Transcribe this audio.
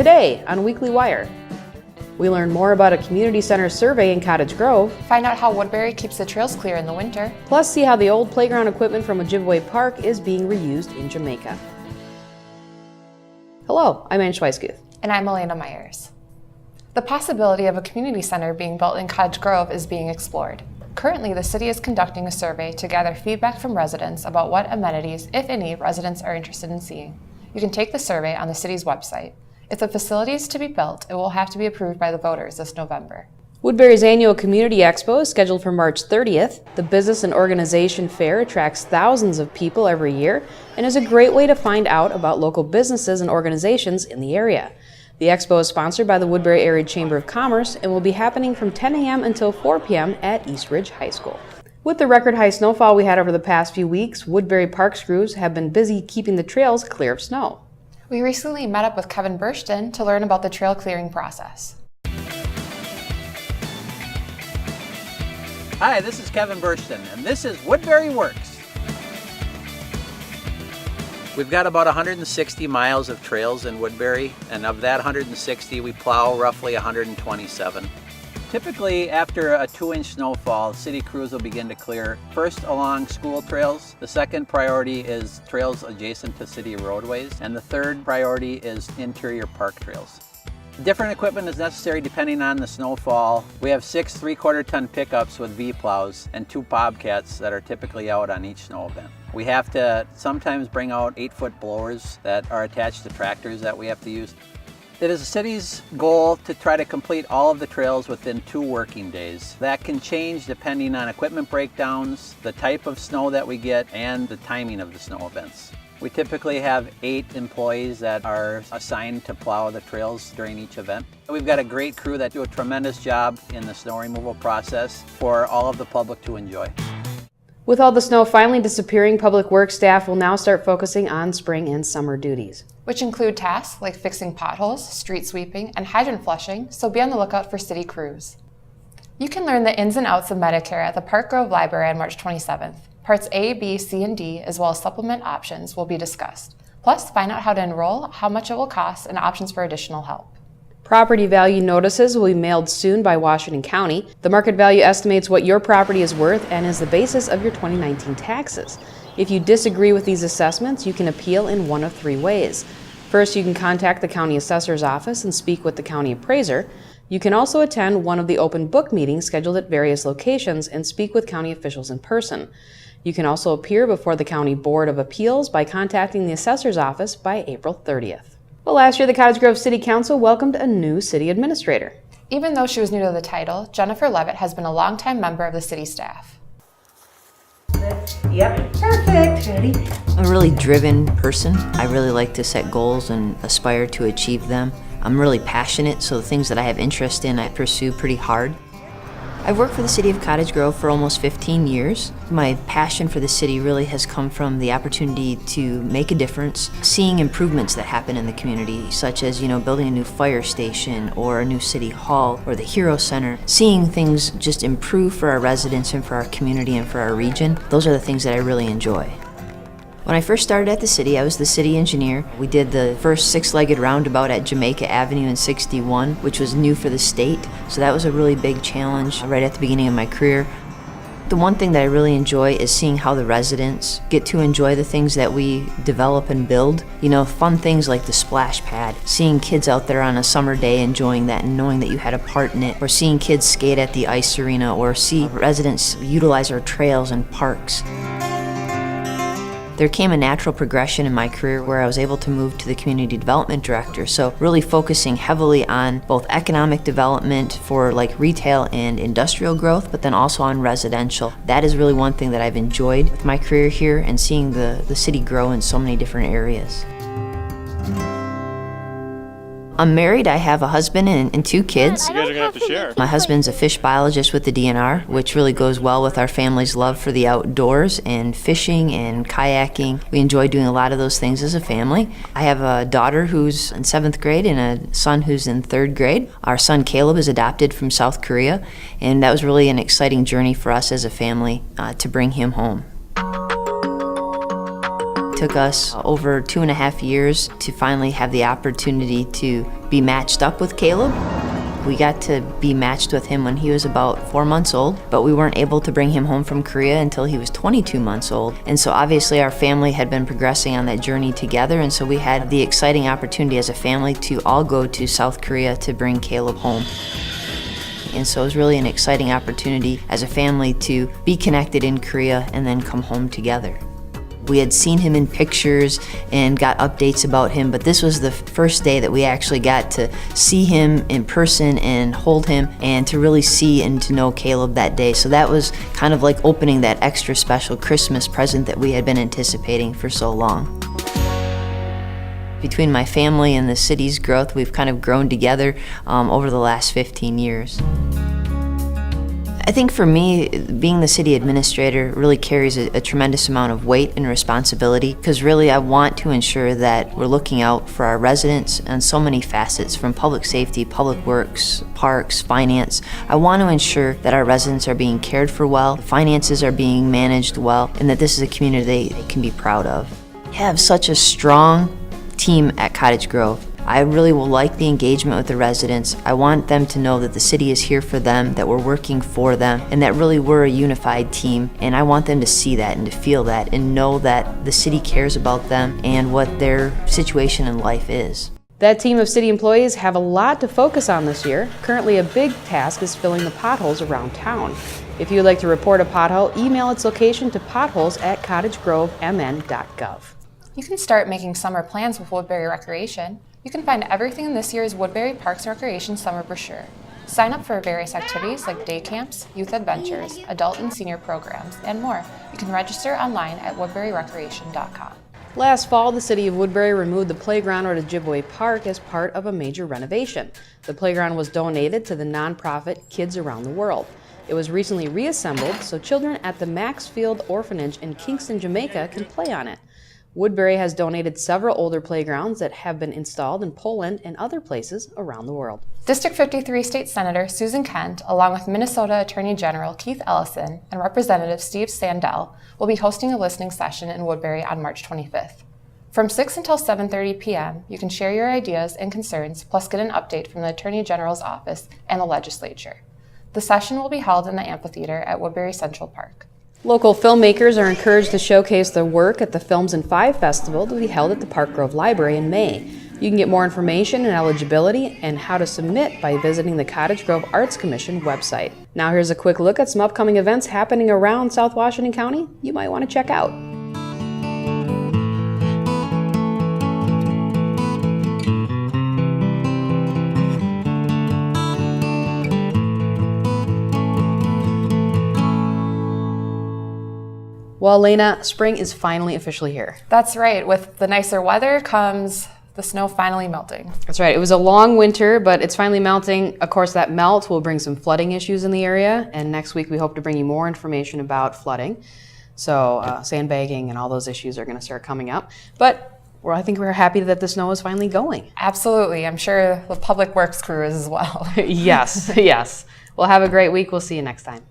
Today on Weekly Wire, we learn more about a community center survey in Cottage Grove, find out how Woodbury keeps the trails clear in the winter, plus see how the old playground equipment from Ojibwe Park is being reused in Jamaica. Hello, I'm Ann Schweisguth. And I'm Elena Myers. The possibility of a community center being built in Cottage Grove is being explored. Currently, the city is conducting a survey to gather feedback from residents about what amenities, if any, residents are interested in seeing. You can take the survey on the city's website. If the facility is to be built, it will have to be approved by the voters this November. Woodbury's annual Community Expo is scheduled for March 30th. The business and organization fair attracts thousands of people every year and is a great way to find out about local businesses and organizations in the area. The expo is sponsored by the Woodbury Area Chamber of Commerce and will be happening from 10 a.m. until 4 p.m. at East Ridge High School. With the record high snowfall we had over the past few weeks, Woodbury Parks crews have been busy keeping the trails clear of snow. We recently met up with Kevin Burston to learn about the trail clearing process. Hi, this is Kevin Burston, and this is Woodbury Works. We've got about 160 miles of trails in Woodbury, and of that 160, we plow roughly 127. Typically, after a 2-inch snowfall, city crews will begin to clear first along school trails. The second priority is trails adjacent to city roadways, and the third priority is interior park trails. Different equipment is necessary depending on the snowfall. We have 6 3/4-ton pickups with V-plows and 2 bobcats that are typically out on each snow event. We have to sometimes bring out 8-foot blowers that are attached to tractors that we have to use. It is the city's goal to try to complete all of the trails within 2 working days. That can change depending on equipment breakdowns, the type of snow that we get, and the timing of the snow events. We typically have 8 employees that are assigned to plow the trails during each event. We've got a great crew that do a tremendous job in the snow removal process for all of the public to enjoy. With all the snow finally disappearing, Public Works staff will now start focusing on spring and summer duties, which include tasks like fixing potholes, street sweeping, and hydrant flushing, so be on the lookout for city crews. You can learn the ins and outs of Medicare at the Park Grove Library on March 27th. Parts A, B, C, and D, as well as supplement options, will be discussed. Plus, find out how to enroll, how much it will cost, and options for additional help. Property value notices will be mailed soon by Washington County. The market value estimates what your property is worth and is the basis of your 2019 taxes. If you disagree with these assessments, you can appeal in one of 3 ways. First, you can contact the county assessor's office and speak with the county appraiser. You can also attend one of the open book meetings scheduled at various locations and speak with county officials in person. You can also appear before the County Board of Appeals by contacting the assessor's office by April 30th. Well, last year the Cottage Grove City Council welcomed a new city administrator. Even though she was new to the title, Jennifer Levitt has been a longtime member of the city staff. Yep, perfect, ready? I'm a really driven person. I really like to set goals and aspire to achieve them. I'm really passionate, so the things that I have interest in, I pursue pretty hard. I've worked for the city of Cottage Grove for almost 15 years. My passion for the city really has come from the opportunity to make a difference, seeing improvements that happen in the community, such as, building a new fire station or a new city hall or the Hero Center. Seeing things just improve for our residents and for our community and for our region, those are the things that I really enjoy. When I first started at the city, I was the city engineer. We did the first 6-legged roundabout at Jamaica Avenue in 61, which was new for the state. So that was a really big challenge right at the beginning of my career. The one thing that I really enjoy is seeing how the residents get to enjoy the things that we develop and build. Fun things like the splash pad, seeing kids out there on a summer day enjoying that and knowing that you had a part in it, or seeing kids skate at the ice arena, or see residents utilize our trails and parks. There came a natural progression in my career where I was able to move to the community development director, so really focusing heavily on both economic development for retail and industrial growth, but then also on residential. That is really one thing that I've enjoyed with my career here and seeing the city grow in so many different areas. I'm married, I have a husband and 2 kids. You guys are gonna have to share. My husband's a fish biologist with the DNR, which really goes well with our family's love for the outdoors and fishing and kayaking. We enjoy doing a lot of those things as a family. I have a daughter who's in 7th grade and a son who's in 3rd grade. Our son Caleb is adopted from South Korea, and that was really an exciting journey for us as a family to bring him home. took us over 2.5 years to finally have the opportunity to be matched up with Caleb. We got to be matched with him when he was about 4 months old, but we weren't able to bring him home from Korea until he was 22 months old. And so obviously our family had been progressing on that journey together, and so we had the exciting opportunity as a family to all go to South Korea to bring Caleb home. And so it was really an exciting opportunity as a family to be connected in Korea and then come home together. We had seen him in pictures and got updates about him, but this was the first day that we actually got to see him in person and hold him and to really see and to know Caleb that day. So that was kind of like opening that extra special Christmas present that we had been anticipating for so long. Between my family and the city's growth, we've kind of grown together over the last 15 years. I think for me, being the city administrator really carries a tremendous amount of weight and responsibility, because really I want to ensure that we're looking out for our residents on so many facets, from public safety, public works, parks, finance. I want to ensure that our residents are being cared for well, the finances are being managed well, and that this is a community they can be proud of. We have such a strong team at Cottage Grove. I really will like the engagement with the residents. I want them to know that the city is here for them, that we're working for them, and that really we're a unified team. And I want them to see that and to feel that and know that the city cares about them and what their situation in life is. That team of city employees have a lot to focus on this year. Currently, a big task is filling the potholes around town. If you would like to report a pothole, email its location to potholes@cottagegrovemn.gov. You can start making summer plans with Woodbury Recreation. You can find everything in this year's Woodbury Parks and Recreation summer brochure. Sign up for various activities like day camps, youth adventures, adult and senior programs, and more. You can register online at woodburyrecreation.com. Last fall, the city of Woodbury removed the playground at Ojibwe Park as part of a major renovation. The playground was donated to the nonprofit Kids Around the World. It was recently reassembled so children at the Maxfield Orphanage in Kingston, Jamaica can play on it. Woodbury has donated several older playgrounds that have been installed in Poland and other places around the world. District 53 State Senator Susan Kent, along with Minnesota Attorney General Keith Ellison and Representative Steve Sandell, will be hosting a listening session in Woodbury on March 25th. From 6 until 7:30 p.m., you can share your ideas and concerns, plus get an update from the Attorney General's office and the legislature. The session will be held in the amphitheater at Woodbury Central Park. Local filmmakers are encouraged to showcase their work at the Films in 5 Festival to be held at the Park Grove Library in May. You can get more information and eligibility and how to submit by visiting the Cottage Grove Arts Commission website. Now here's a quick look at some upcoming events happening around South Washington County you might want to check out. Well, Elena, spring is finally officially here. That's right. With the nicer weather comes the snow finally melting. That's right. It was a long winter, but it's finally melting. Of course, that melt will bring some flooding issues in the area, and next week we hope to bring you more information about flooding. So sandbagging and all those issues are going to start coming up. But I think we're happy that the snow is finally going. Absolutely. I'm sure the public works crew is as well. Yes, yes. Well, have a great week. We'll see you next time.